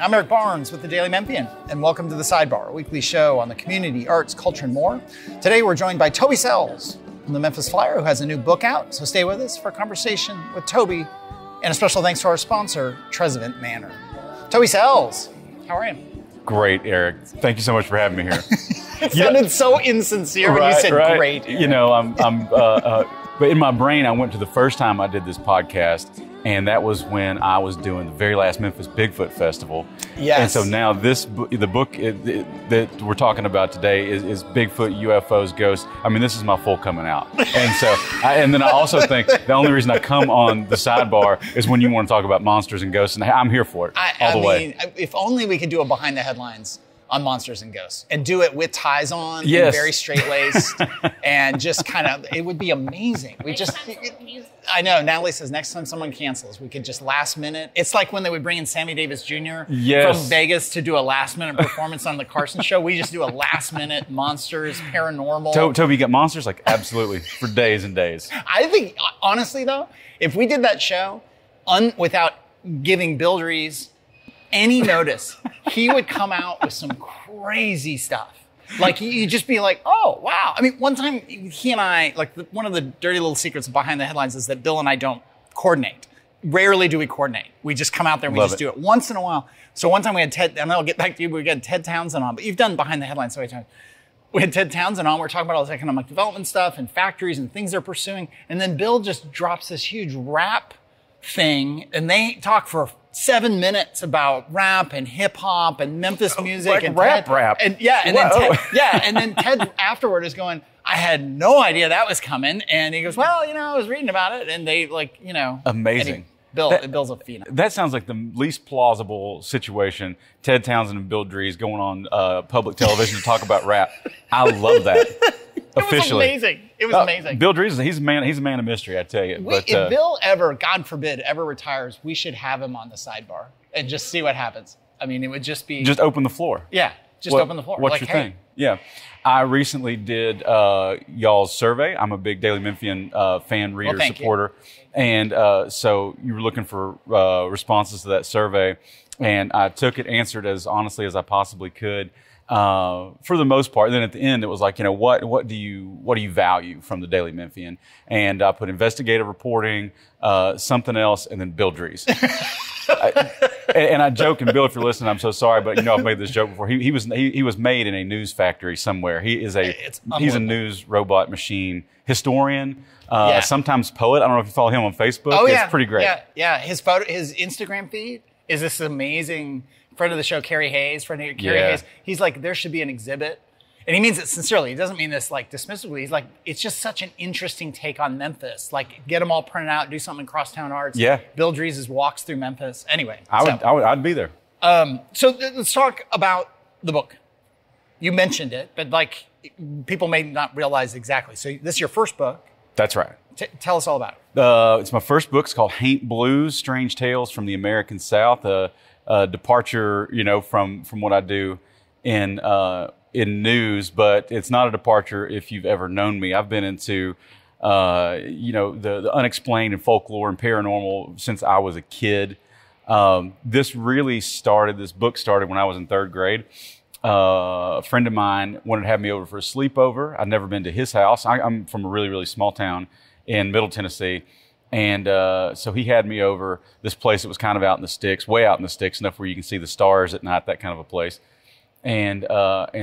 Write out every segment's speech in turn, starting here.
I'm Eric Barnes with the Daily Memphian, and welcome to The Sidebar, a weekly show on the community, arts, culture, and more. Today we're joined by Toby Sells from the Memphis Flyer, who has a new book out, so stay with us for a conversation with Toby, and a special thanks to our sponsor, Trezevant Manor. Toby Sells, how are you? Great, Eric. Thank you so much for having me here. It sounded so insincere when you said great. You know, but in my brain, I went to the first time I did this podcast, and that was when I was doing the very last Memphis Bigfoot Festival. Yes. And so now the book that we're talking about today is Bigfoot, UFOs, Ghosts. I mean, this is my full coming out. And so, and then I also think the only reason I come on the sidebar is when you want to talk about monsters and ghosts, and I'm here for it all the way. If only we could do a behind the headlines on monsters and ghosts and do it with ties on, yes, and very straight-laced, and just kind of, it would be amazing. I know, Natalie says next time someone cancels, we could just last minute. It's like when they would bring in Sammy Davis Jr. Yes. from Vegas to do a last minute performance on the Carson show. We just do a last minute monsters, paranormal. Toby, you got monsters? Like, absolutely, for days and days. I think, honestly though, if we did that show without giving Bill Dries any notice, he would come out with some crazy stuff. Like, you'd just be like, oh, wow. I mean, one time, he and I, like, one of the dirty little secrets behind the headlines is that Bill and I don't coordinate. Rarely do we coordinate. We just come out there and we do it once in a while. So one time we had Ted, and I'll get back to you, but we had Ted Townsend on, but you've done behind the headlines so many times. We had Ted Townsend on, we're talking about all this economic development stuff and factories and things they're pursuing. And then Bill just drops this huge rap thing, and they talk for 7 minutes about rap and hip hop and Memphis music, like and rap. And then Ted afterward is going, I had no idea that was coming. And he goes, well, you know, I was reading about it, and they amazing. Bill's a phenom. That sounds like the least plausible situation. Ted Townsend and Bill Dries going on public television to talk about rap. I love that. Officially. It was amazing. Bill Dries, he's a man of mystery, I tell you. If Bill ever, God forbid, ever retires, we should have him on the sidebar and just see what happens. I mean, it would just be... Just open the floor. Yeah, open the floor. What's your thing? Yeah. I recently did y'all's survey. I'm a big Daily Memphian fan, reader, supporter. You. And so you were looking for responses to that survey. And I took it, answered as honestly as I possibly could. For the most part. And then at the end, it was like, you know, what do you value from the Daily Memphian? And I put investigative reporting, something else, and then Bill Dries. And I joke, and Bill, if you're listening, I'm so sorry, but you know I've made this joke before. He was made in a news factory somewhere. He's a news robot machine historian, sometimes poet. I don't know if you follow him on Facebook. Oh yeah, it's pretty great. Yeah. His Instagram feed is this amazing. Friend of the show, Carrie Hayes. Hayes. He's like, there should be an exhibit. And he means it sincerely. He doesn't mean this like dismissively. He's like, it's just such an interesting take on Memphis. Like, get them all printed out, do something in Crosstown Arts. Yeah. Bill Dries' walks through Memphis. Anyway. I'd be there. So let's talk about the book. You mentioned it, but like, people may not realize exactly. So this is your first book. That's right. Tell us all about it. It's my first book. It's called Haint Blues, Strange Tales from the American South. Departure, you know, from what I do in news, but it's not a departure if you've ever known me. I've been into, the unexplained and folklore and paranormal since I was a kid. This book started when I was in third grade. A friend of mine wanted to have me over for a sleepover. I'd never been to his house. I'm from a really, really small town in Middle Tennessee. And so he had me over this place that was kind of out in the sticks, way out in the sticks, enough where you can see the stars at night, that kind of a place. And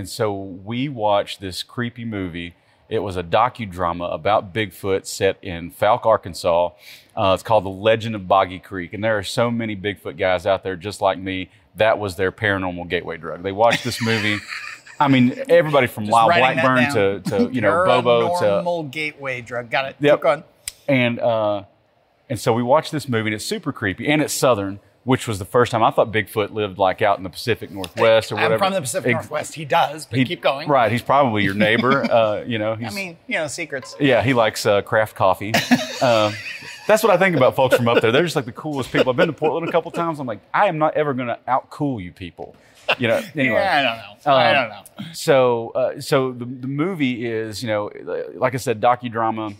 so we watched this creepy movie. It was a docudrama about Bigfoot set in Fouke, Arkansas. It's called The Legend of Boggy Creek. And there are so many Bigfoot guys out there just like me. That was their paranormal gateway drug. They watched this movie. I mean, everybody from Lyle Blackburn to Bobo to... Paranormal gateway drug. Got it. Yep. Keep going. And so we watched this movie, and it's super creepy, and it's Southern, which was the first time I thought Bigfoot lived like out in the Pacific Northwest or whatever. I'm from the Pacific Northwest. He does, but keep going. Right. He's probably your neighbor. Secrets. Yeah, he likes craft coffee. That's what I think about folks from up there. They're just like the coolest people. I've been to Portland a couple times. I'm like, I am not ever going to outcool you people. You know, anyway. Yeah, I don't know. So the movie is, like I said, docudrama.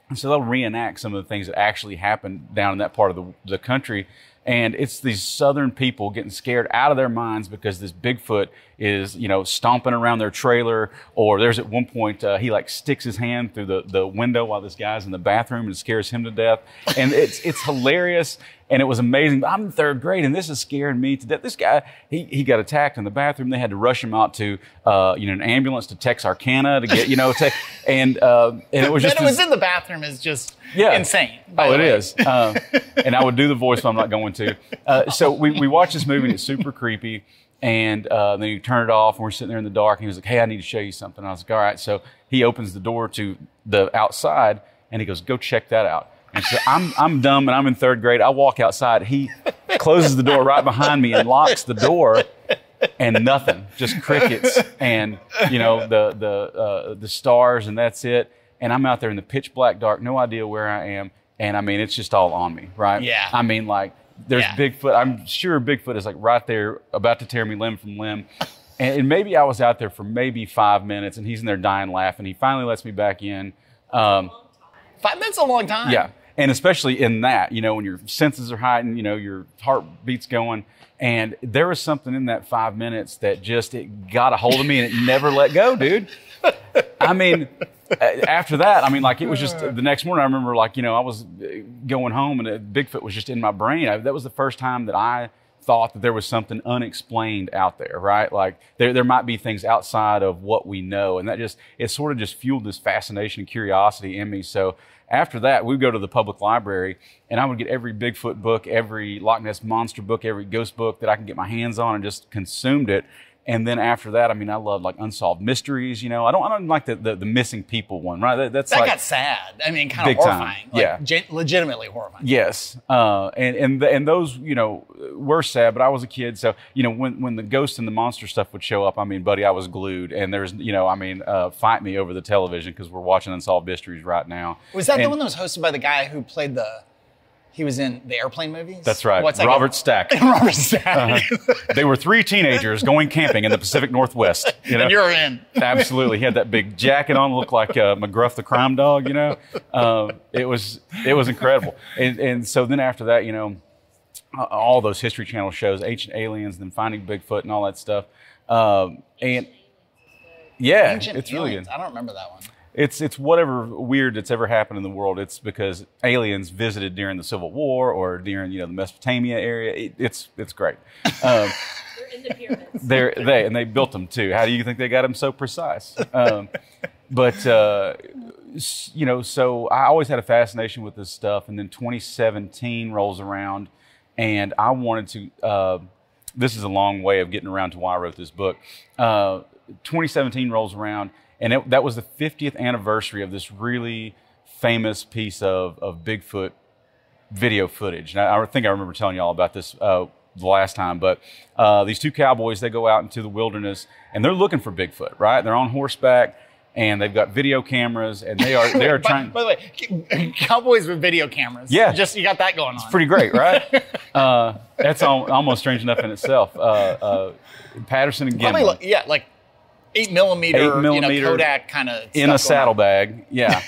And so they'll reenact some of the things that actually happened down in that part of the country. And it's these southern people getting scared out of their minds because this Bigfoot is, stomping around their trailer. Or there's at one point, he like sticks his hand through the window while this guy's in the bathroom and it scares him to death. And it's hilarious. And it was amazing. I'm in third grade and this is scaring me to death. This guy, he got attacked in the bathroom. They had to rush him out to, an ambulance to Texarkana to get, and it was just. That it was in the bathroom is just insane. Oh, it is. And I would do the voice, but I'm not going to. So we watched this movie and it's super creepy. And then you turn it off and we're sitting there in the dark and he was like, hey, I need to show you something. And I was like, all right. So he opens the door to the outside and he goes, go check that out. And so I'm dumb and I'm in third grade. I walk outside. He closes the door right behind me and locks the door and nothing, just crickets and, the stars and that's it. And I'm out there in the pitch black dark, no idea where I am. And I mean, it's just all on me, right? Yeah. I mean, like there's Bigfoot. I'm sure Bigfoot is like right there about to tear me limb from limb. And maybe I was out there for maybe 5 minutes and he's in there dying laughing. He finally lets me back in. 5 minutes is a long time. Yeah. And especially in that, when your senses are heightened, your heartbeat's going. And there was something in that 5 minutes that it got a hold of me and it never let go, dude. I mean, after that, it was just the next morning. I remember I was going home and Bigfoot was just in my brain. That was the first time that I thought that there was something unexplained out there, right? Like there might be things outside of what we know. And it sort of just fueled this fascination and curiosity in me. So after that, we'd go to the public library and I would get every Bigfoot book, every Loch Ness Monster book, every ghost book that I can get my hands on and just consumed it. And then after that, I love like unsolved mysteries. I don't like the missing people one, right? That got sad. Kind of horrifying. Legitimately horrifying. Yes. And those, were sad, but I was a kid. So, when the ghost and the monster stuff would show up, buddy, I was glued. And there's, fight me over the television because we're watching Unsolved Mysteries right now. Was that the one that was hosted by the guy who played he was in the Airplane movies? That's right. Robert Stack. Robert Stack. They were three teenagers going camping in the Pacific Northwest. And you're in. Absolutely. He had that big jacket on, looked like McGruff the crime dog, It was incredible. And so then after that, all those History Channel shows, Ancient Aliens, then Finding Bigfoot and all that stuff. Ancient it's really good. I don't remember that one. It's whatever weird that's ever happened in the world. It's because aliens visited during the Civil War or during the Mesopotamia area. It's great. They're in the pyramids. They built them too. How do you think they got them so precise? So I always had a fascination with this stuff. And then 2017 rolls around, and I wanted to. This is a long way of getting around to why I wrote this book. 2017 rolls around. And that was the 50th anniversary of this really famous piece of Bigfoot video footage. And I think I remember telling you all about this the last time. But these two cowboys, they go out into the wilderness and they're looking for Bigfoot, right? They're on horseback and they've got video cameras and they are trying. By the way, cowboys with video cameras. Yeah, you got that going on. It's pretty great, right? That's almost strange enough in itself. Patterson and Gimlin. Probably, like 8mm, Kodak kind of in a saddlebag, yeah.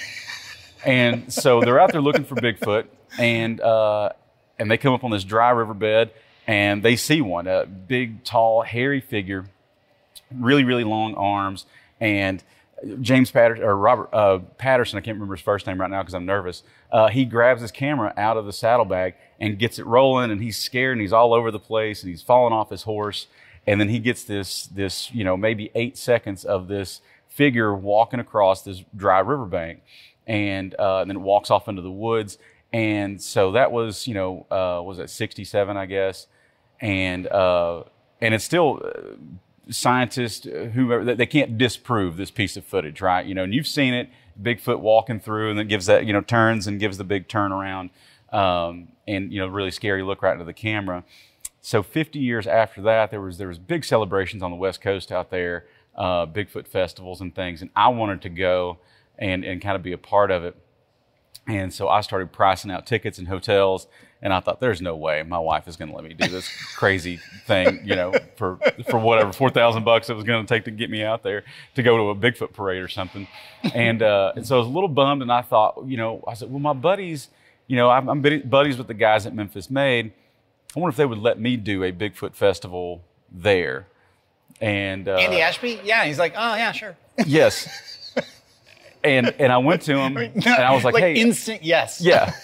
And so they're out there looking for Bigfoot, and they come up on this dry riverbed, and they see one, a big, tall, hairy figure, really, really long arms, and James Patterson or Robert Patterson, I can't remember his first name right now because I'm nervous. He grabs his camera out of the saddlebag and gets it rolling, and he's scared, and he's all over the place, and he's falling off his horse. And then he gets this maybe 8 seconds of this figure walking across this dry riverbank, and then it walks off into the woods. And so that was, was it 67, I guess, and it's still scientists, whoever, they can't disprove this piece of footage, right? And you've seen it, Bigfoot walking through, and then gives that, turns and gives the big turnaround, and really scary look right into the camera. So 50 years after that, there was big celebrations on the West Coast out there, Bigfoot festivals and things, and I wanted to go and kind of be a part of it. And so I started pricing out tickets and hotels, and I thought, there's no way my wife is going to let me do this crazy thing, for whatever, $4,000 it was going to take to get me out there to go to a Bigfoot parade or something. And so I was a little bummed, and I thought, I said, well, my buddies, I'm buddies with the guys at Memphis Made. I wonder if they would let me do a Bigfoot festival there. And Andy Ashby? Yeah, he's like, oh yeah, sure. Yes. And I went to him and I was like, hey. Instant yes. Yeah.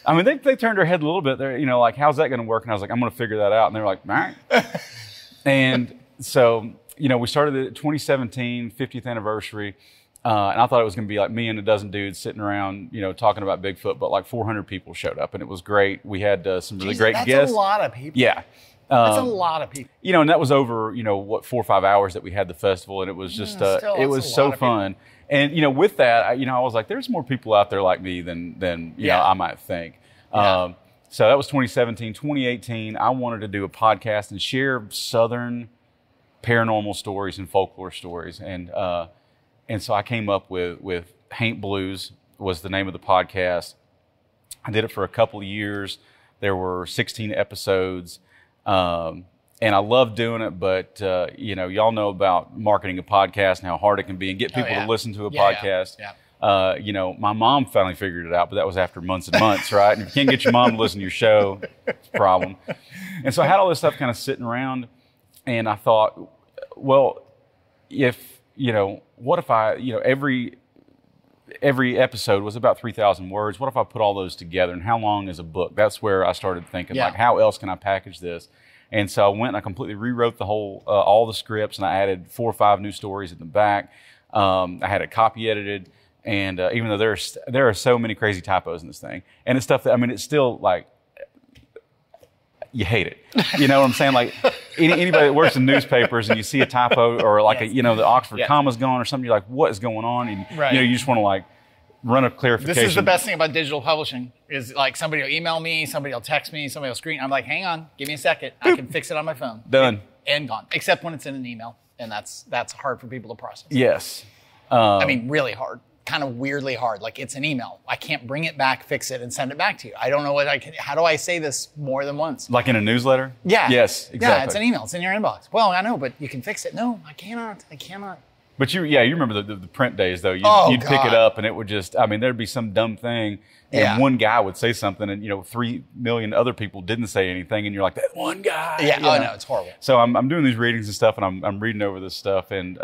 I mean, they turned their head a little bit. They're, you know, like, how's that going to work? And I was like, I'm going to figure that out. And they were like, all right. And so, you know, we started the 2017 50th anniversary. And I thought it was going to be like me and a dozen dudes sitting around, you know, talking about Bigfoot, but like 400 people showed up and it was great. We had some really great guests. That's a lot of people. Yeah. That's a lot of people. You know, and that was over, you know, 4 or 5 hours that we had the festival, and it was just, it was so fun. And, you know, with that, I was like, there's more people out there like me than you know, I might think. Yeah. So that was 2017. 2018, I wanted to do a podcast and share Southern paranormal stories and folklore stories. And so I came up with Haint Blues was the name of the podcast. I did it for a couple of years. There were 16 episodes. And I love doing it, but, you know, y'all know about marketing a podcast and how hard it can be and get people to listen to a podcast. Yeah. You know, my mom finally figured it out, but that was after months and months, right? And if you can't get your mom to listen to your show, it's a problem. And so I had all this stuff kind of sitting around, and I thought, well, if, you know, what if I, you know, every episode was about 3,000 words. What if I put all those together, and how long is a book? That's where I started thinking, like, how else can I package this? And so I went and I completely rewrote the whole, all the scripts, and I added 4 or 5 new stories in the back. I had it copy edited, and even though there are so many crazy typos in this thing, and it's stuff that, I mean, it's still like, you hate it. You know what I'm saying? Like anybody that works in newspapers and you see a typo or like you know, the Oxford comma's gone or something, you're like, what is going on? And you know, you just want to like run a clarification. This is the best thing about digital publishing is like somebody will email me, somebody will text me, somebody will screen. I'm like, hang on, give me a second. I can fix it on my phone. Done. And gone. Except when it's in an email. And that's hard for people to process. Yes. I mean, really hard. Kind of weirdly hard. Like, it's an email. I can't bring it back, fix it, and send it back to you. I don't know what I can. How do I say this more than once? Like in a newsletter? Yeah. Yes, exactly. Yeah, it's an email. It's in your inbox. Well, I know, but you can fix it. No, I cannot. But you remember the print days though. You'd pick it up and it would just, I mean, there'd be some dumb thing, and one guy would say something, and you know, 3 million other people didn't say anything, and you're like, that one guy. Yeah. Oh no, it's horrible. So I'm doing these readings and stuff, and I'm reading over this stuff, and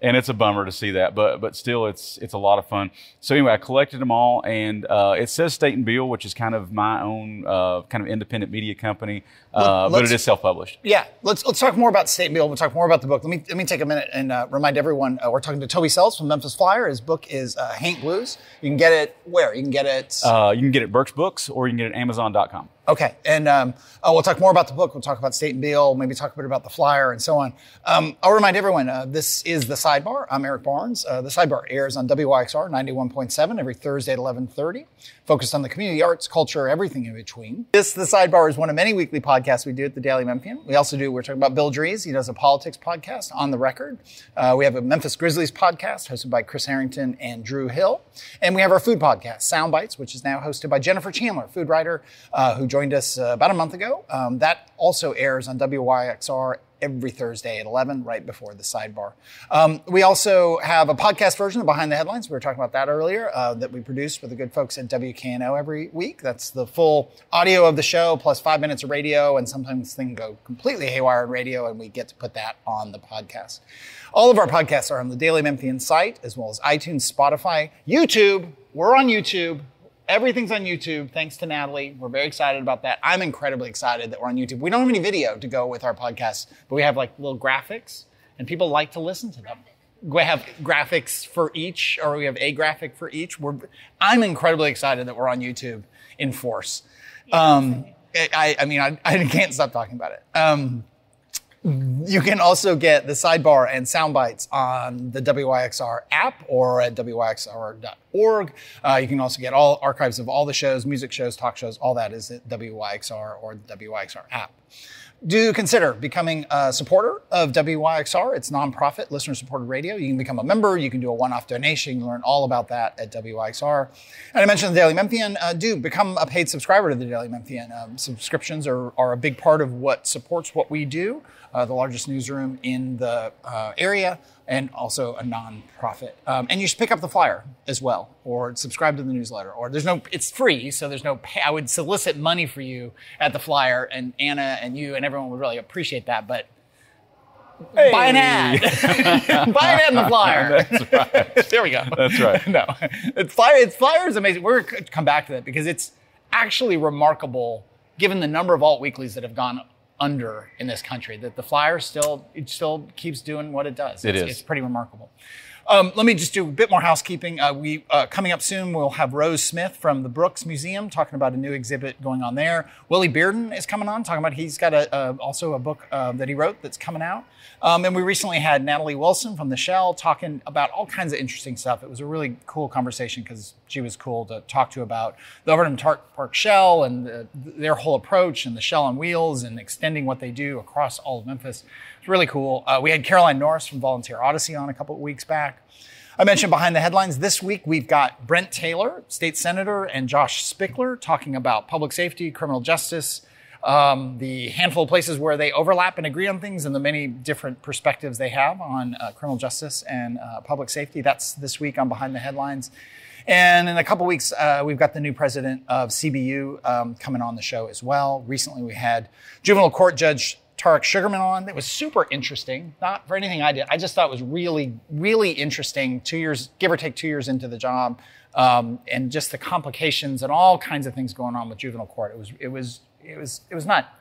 it's a bummer to see that, but still, it's a lot of fun. So anyway, I collected them all, and it says State and Beal, which is kind of my own kind of independent media company, but it is self-published. Yeah, let's talk more about State and Beal. We'll talk more about the book. Let me take a minute and remind everyone we're talking to Toby Sells from Memphis Flyer. His book is Haint Blues. You can get it where? You can get it. You can get it at Burks Books, or you can get it at Amazon.com. Okay, and we'll talk more about the book. We'll talk about State and Beal, maybe talk a bit about the flyer and so on. I'll remind everyone, this is The Sidebar. I'm Eric Barnes. The Sidebar airs on WYXR 91.7 every Thursday at 11:30, focused on the community, arts, culture, everything in between. The Sidebar is one of many weekly podcasts we do at the Daily Memphian. We're talking about Bill Dries. He does a politics podcast, On the Record. We have a Memphis Grizzlies podcast hosted by Chris Harrington and Drew Hill. And we have our food podcast, Sound Bites, which is now hosted by Jennifer Chandler, food writer, who joined us about a month ago. That also airs on WYXR every Thursday at 11, right before The Sidebar. We also have a podcast version of Behind the Headlines. We were talking about that earlier, that we produce with the good folks at WKNO every week. That's the full audio of the show plus 5 minutes of radio, and sometimes things go completely haywire on radio, and we get to put that on the podcast. All of our podcasts are on the Daily Memphian site, as well as iTunes, Spotify, YouTube. We're on YouTube. Everything's on YouTube, thanks to Natalie. We're very excited about that. I'm incredibly excited that we're on YouTube. We don't have any video to go with our podcast, but we have like little graphics, and people like to listen to them. We have graphics for each, or we have a graphic for each. I'm incredibly excited that we're on YouTube in force. I can't stop talking about it. You can also get The Sidebar and Sound Bites on the WYXR app or at WYXR.org. You can also get all archives of all the shows, music shows, talk shows, all that is at WYXR or the WYXR app. Do consider becoming a supporter of WYXR. It's nonprofit, listener-supported radio. You can become a member. You can do a one-off donation. You can learn all about that at WYXR. And I mentioned the Daily Memphian. Do become a paid subscriber to the Daily Memphian. Subscriptions are a big part of what supports what we do. The largest newsroom in the area. and also a nonprofit. And you should pick up the flyer as well, or subscribe to the newsletter. Or it's free, so there's no pay. I would solicit money for you at the flyer, and Anna and you and everyone would really appreciate that. But buy an ad. Buy an ad in the flyer. That's right. There we go. That's right. No, flyer is amazing. We're going to come back to that because it's actually remarkable, given the number of alt weeklies that have gone under in this country, that the flyer still keeps doing what it does. It's pretty remarkable. Let me just do a bit more housekeeping. Coming up soon, we'll have Rose Smith from the Brooks Museum talking about a new exhibit going on there. Willie Bearden is coming on, talking about he's got also a book that he wrote that's coming out. And we recently had Natalie Wilson from The Shell talking about all kinds of interesting stuff. It was a really cool conversation because she was cool to talk to about the Overton Park Shell and their whole approach and the Shell on Wheels and extending what they do across all of Memphis. It's really cool. We had Caroline Norris from Volunteer Odyssey on a couple of weeks back. I mentioned behind the headlines. This week, we've got Brent Taylor, state senator, and Josh Spickler talking about public safety, criminal justice, the handful of places where they overlap and agree on things, and the many different perspectives they have on criminal justice and public safety. That's this week on Behind the Headlines. And in a couple weeks, we've got the new president of CBU coming on the show as well. Recently, we had juvenile court judge Tarek Sugarman on. That was super interesting. Not for anything I did. I just thought it was really, really interesting. 2 years, give or take 2 years into the job, and just the complications and all kinds of things going on with juvenile court. It was not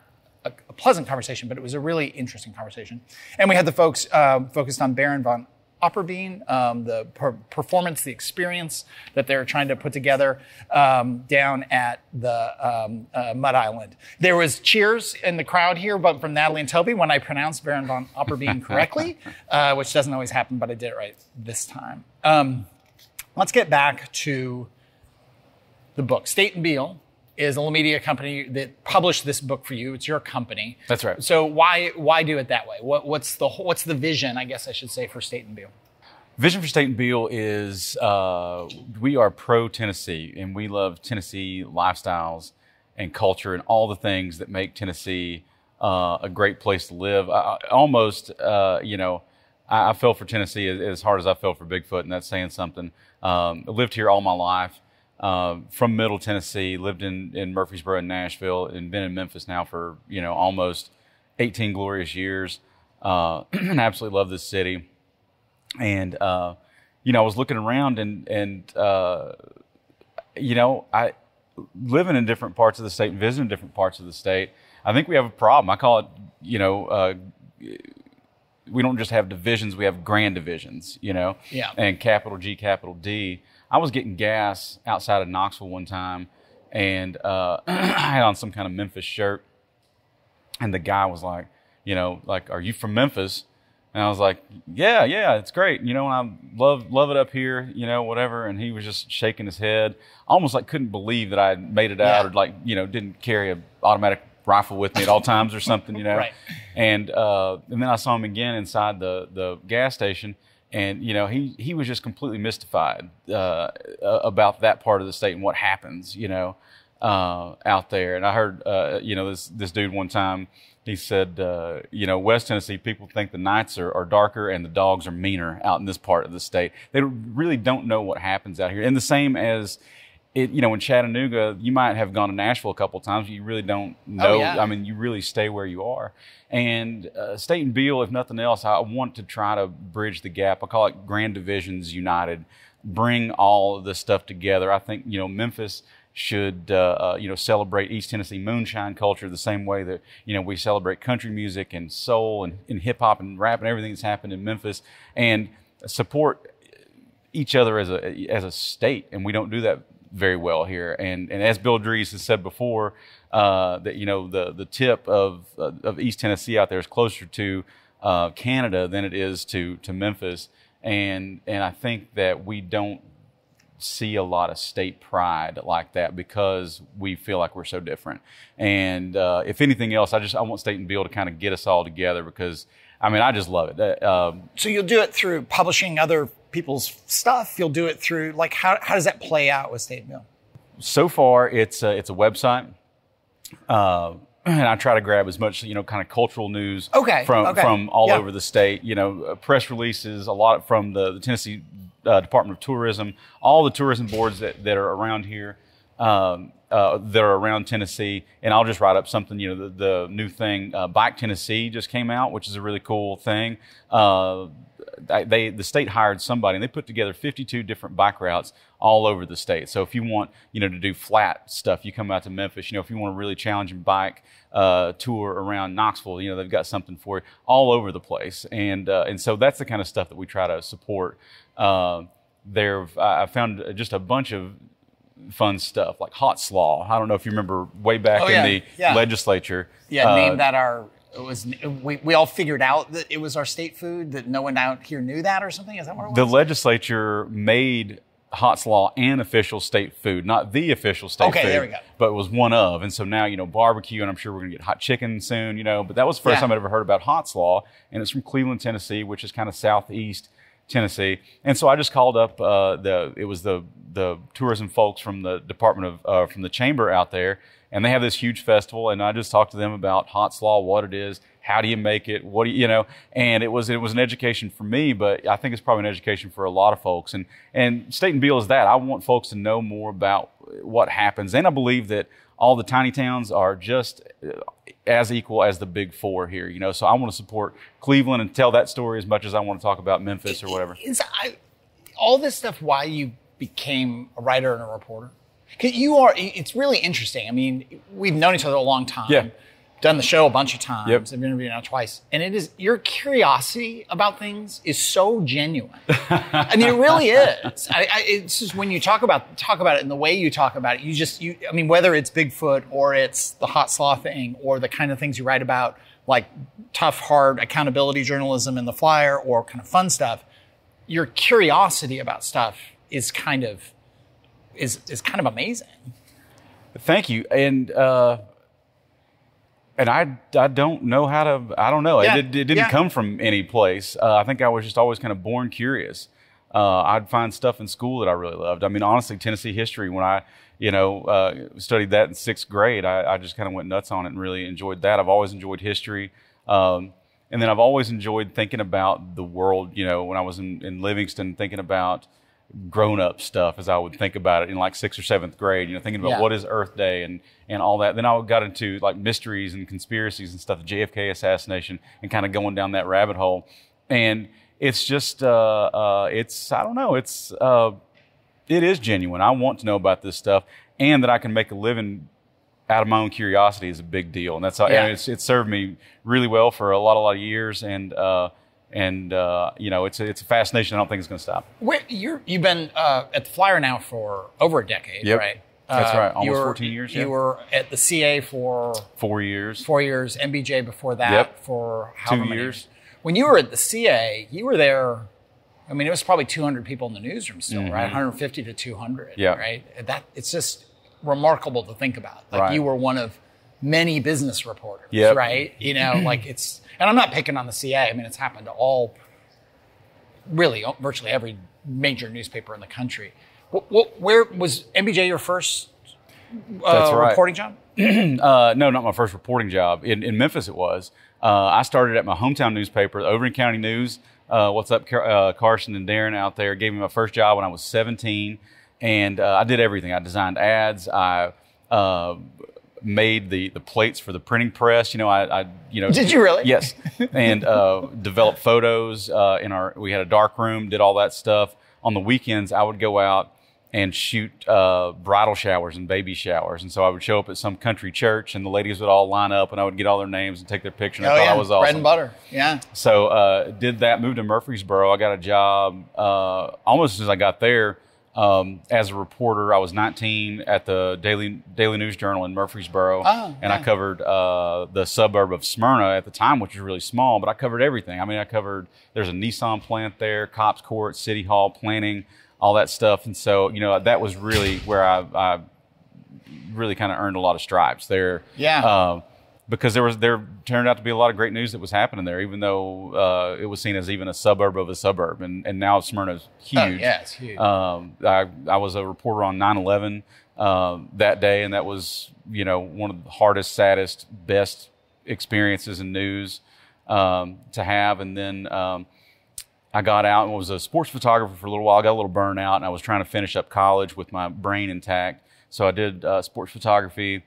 a pleasant conversation, but it was a really interesting conversation. And we had the folks focused on Baron von Opperbein, the performance, the experience that they're trying to put together down at the Mud Island. There was cheers in the crowd here, but from Natalie and Toby when I pronounced Baron von Opperbein correctly, which doesn't always happen, but I did it right this time. Let's get back to the book. State and Beale is a media company that published this book for you. It's your company. That's right. So why do it that way? What's the vision, I guess I should say, for State and Beale? Vision for State and Beale is we are pro-Tennessee, and we love Tennessee lifestyles and culture and all the things that make Tennessee a great place to live. I fell for Tennessee as hard as I fell for Bigfoot, and that's saying something. I lived here all my life. From Middle Tennessee, lived in Murfreesboro and Nashville, and been in Memphis now for, almost 18 glorious years. And absolutely love this city. And, I was looking around and I living in different parts of the state and visiting different parts of the state. I think we have a problem. I call it, we don't just have divisions, we have grand divisions, Yeah. And capital G, capital D. I was getting gas outside of Knoxville one time, and I had on some kind of Memphis shirt, and the guy was like, are you from Memphis? And I was like, yeah, it's great. And I love it up here, whatever. And he was just shaking his head, almost like couldn't believe that I had made it out, or didn't carry an automatic rifle with me at all times or something, Right. And then I saw him again inside the gas station. And, he was just completely mystified about that part of the state and what happens, out there. And I heard, this dude one time, he said, West Tennessee, people think the nights are darker and the dogs are meaner out in this part of the state. They really don't know what happens out here. And the same as, in Chattanooga, you might have gone to Nashville a couple of times, but you really don't know. Oh, yeah. I mean, you really stay where you are. And State and Beale, if nothing else, I want to try to bridge the gap. I call it Grand Divisions United. Bring all of this stuff together. I think, Memphis should, celebrate East Tennessee moonshine culture the same way that, we celebrate country music and soul and hip hop and rap and everything that's happened in Memphis, and support each other as a state. And we don't do that very well here. And as Bill Dries has said before, that the tip of East Tennessee out there is closer to Canada than it is to Memphis, and I think that we don't see a lot of state pride like that because we feel like we're so different. And if anything else, I want State and Beale to kind of get us all together because I just love it. So you'll do it through publishing other people's stuff. You'll do it through how does that play out with State and Beale? So far, it's a website. and I try to grab as much, kind of cultural news Okay. from all Yeah. over the state. Press releases, a lot from the Tennessee Department of Tourism, all the tourism boards that are around here, that are around Tennessee. And I'll just write up something, the new thing, Bike Tennessee just came out, which is a really cool thing. The state hired somebody and they put together 52 different bike routes all over the state. So if you want, to do flat stuff, you come out to Memphis. If you want a really challenging bike tour around Knoxville, they've got something for you all over the place. And so that's the kind of stuff that we try to support. I found just a bunch of fun stuff like hot slaw. I don't know if you remember way back in the legislature. Yeah, named that we all figured out that it was our state food, that no one out here knew that or something. Is that what it was? The legislature made hot slaw an official state food, not the official state food. Okay, there we go. But it was one of. And so now, barbecue, and I'm sure we're going to get hot chicken soon, but that was the first time I'd ever heard about hot slaw. And it's from Cleveland, Tennessee, which is kind of southeast Tennessee. And so I just called up the tourism folks from the department of from the chamber out there, and they have this huge festival, and I just talked to them about hot slaw, what it is, how do you make it, what do you and it was an education for me, but I think it's probably an education for a lot of folks. And State and Beale is that. I want folks to know more about what happens, and I believe that all the tiny towns are just as equal as the big four here, So I want to support Cleveland and tell that story as much as I want to talk about Memphis or whatever. All this stuff, why you became a writer and a reporter? Because it's really interesting. I mean, we've known each other a long time. Yeah. Done the show a bunch of times. Yep. I've been interviewed now twice. And your curiosity about things is so genuine. I mean, it really is. It's just when you talk about it and the way you talk about it, whether it's Bigfoot or it's the hot slaw thing or the kind of things you write about, like tough, hard accountability journalism in the Flyer or kind of fun stuff, your curiosity about stuff is kind of amazing. Thank you. And I don't know I don't know. Yeah. It didn't come from any place. I think I was just always kind of born curious. I'd find stuff in school that I really loved. I mean, honestly, Tennessee history, when I, studied that in 6th grade, I just kind of went nuts on it and really enjoyed that. I've always enjoyed history. And then I've always enjoyed thinking about the world, when I was in Livingston, thinking about grown-up stuff as I would think about it in like 6th or 7th grade, thinking about what is Earth Day and all that. Then I got into like mysteries and conspiracies and stuff, the JFK assassination, and kind of going down that rabbit hole. And it's just, I don't know, it is genuine. I want to know about this stuff, and that I can make a living out of my own curiosity is a big deal. And that's how, and it's served me really well for a lot of years. And it's a fascination I don't think it's going to stop. You've been at the Flyer now for over a decade, yep. Right? That's right, almost 14 years. You were at the CA for 4 years. 4 years, MBJ before that for however 2 many years. When you were at the CA, you were there. I mean, it was probably 200 people in the newsroom still, right? 150 to 200, right? It's just remarkable to think about. Like you were one of many business reporters, right? And I'm not picking on the CA. I mean, it's happened to virtually every major newspaper in the country. Where was MBJ your first reporting job? No, not my first reporting job. In Memphis it was. I started at my hometown newspaper, the Overton County News. What's up, Carson and Darren out there? Gave me my first job when I was 17. And I did everything. I designed ads. I made the plates for the printing press. Did you really? Yes. And developed photos we had a dark room, did all that stuff. On the weekends, I would go out and shoot bridal showers and baby showers. And so I would show up at some country church, and the ladies would all line up, and I would get all their names and take their picture. And I thought I was awesome. Bread and butter. Yeah. So did that, moved to Murfreesboro. I got a job almost as soon as I got there. As a reporter, I was 19 at the Daily News Journal in Murfreesboro, and I covered the suburb of Smyrna at the time, which was really small, but I covered everything. I mean, there's a Nissan plant there, Cops Court, City Hall, planning, all that stuff. And so, that was really where I really kind of earned a lot of stripes there. Yeah. Because there turned out to be a lot of great news that was happening there, even though it was seen as even a suburb of a suburb, and now Smyrna's huge. Yeah, it's huge. I was a reporter on 9/11 that day, and that was, one of the hardest, saddest, best experiences in news to have. And then I got out and was a sports photographer for a little while. I got a little burnout, and I was trying to finish up college with my brain intact. So I did sports photography.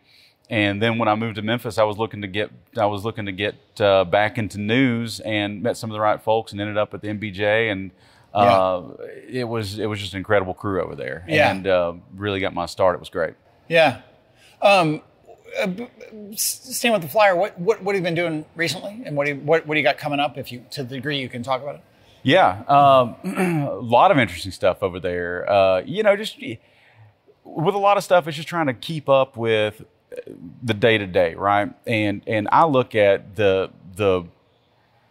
And then when I moved to Memphis, I was looking to get back into news, and met some of the right folks, and ended up at the MBJ. And it was just an incredible crew over there, and really got my start. It was great. Yeah. Staying with the Flyer, what have you been doing recently, and what do you got coming up? If you, to the degree you can talk about it. Yeah, a lot of interesting stuff over there. Just with a lot of stuff, it's just trying to keep up with the day to day, right? And I look at the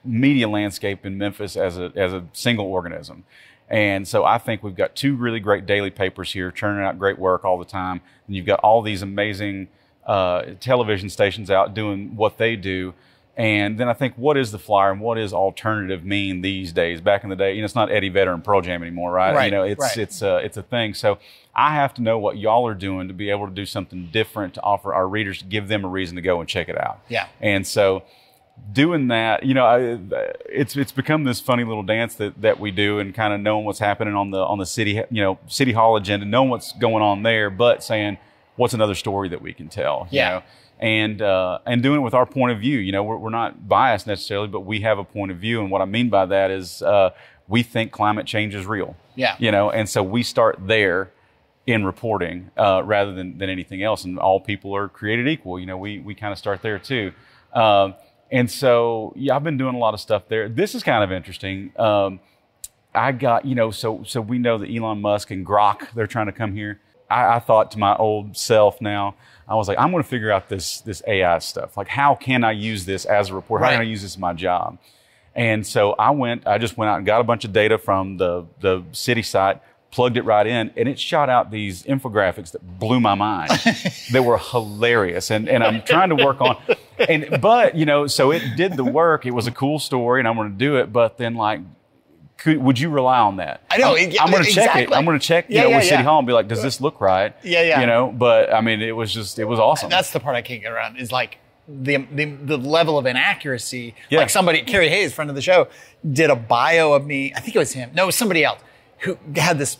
media landscape in Memphis as a single organism. And so I think we've got two really great daily papers here churning out great work all the time. And you've got all these amazing television stations out doing what they do. And then I think, what is the Flyer and what does alternative mean these days? Back in the day, it's not Eddie Vedder and Pearl Jam anymore, right? Right. It's a thing. So I have to know what y'all are doing to be able to do something different to offer our readers, to give them a reason to go and check it out. Yeah. And so doing that, it's become this funny little dance that we do, and kind of knowing what's happening on the city hall agenda, knowing what's going on there, but saying, what's another story that we can tell? And doing it with our point of view. We're not biased necessarily, but we have a point of view. And what I mean by that is we think climate change is real. Yeah. And so we start there in reporting rather than anything else. And all people are created equal. We kind of start there too. And so, I've been doing a lot of stuff there. This is kind of interesting. I got, so we know that Elon Musk and Grok, they're trying to come here. I thought to my old self now, I was like, I'm going to figure out this AI stuff. Like, how can I use this as a reporter? How can I use this in my job? And so I just went out and got a bunch of data from the city site, plugged it right in, and it shot out these infographics that blew my mind. They were hilarious. And I'm trying to work on, so it did the work. It was a cool story, and I'm going to do it. But then, would you rely on that? I know. I'm going to check it. I'm going to check, with City Hall and be like, does this look right? Yeah. But I mean, it was awesome. And that's the part I can't get around, is like the level of inaccuracy. Yeah. Like somebody, Kerry Hayes, friend of the show, did a bio of me. I think it was him. No, it was somebody else who had this,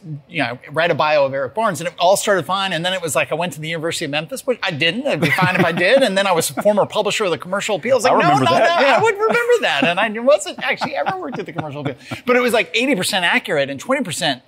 read a bio of Eric Barnes, and it all started fine. And then it was like, I went to the University of Memphis, which I didn't. It'd be fine if I did. And then I was a former publisher of the Commercial Appeal. I was like, no, I would remember that. And I wasn't actually ever worked at the Commercial Appeal. But it was like 80% accurate and 20%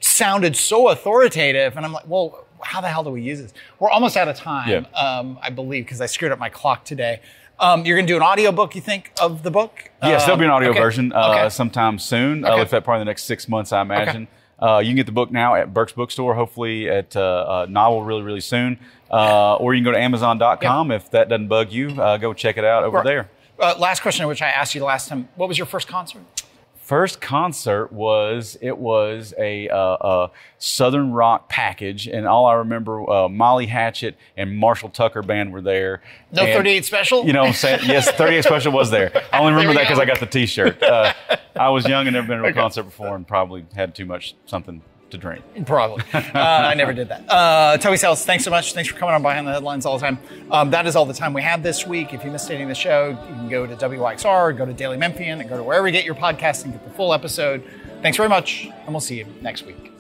sounded so authoritative. And I'm like, well, how the hell do we use this? We're almost out of time, I believe, because I screwed up my clock today. You're going to do an audiobook, you think, of the book? Yes, there'll be an audio version sometime soon. I'll look at probably the next 6 months, I imagine. You can get the book now at Burke's Bookstore, hopefully at Novel really, really soon. Or you can go to Amazon.com. If that doesn't bug you, go check it out over there. Last question, which I asked you the last time. What was your first concert? First concert was a Southern rock package, and all I remember, Molly Hatchet and Marshall Tucker Band were there. No 38 Special? You know what I'm saying? Yes, 38 Special was there. I only remember that because I got the T-shirt. I was young and never been to a concert before, and probably had too much something to drink. Probably. I never did that. Toby Sales, thanks so much. Thanks for coming on Behind the Headlines all the time. That is all the time we have this week. If you missed any of the show, you can go to WYXR, go to Daily Memphian, and go to wherever you get your podcast and get the full episode. Thanks very much, and we'll see you next week.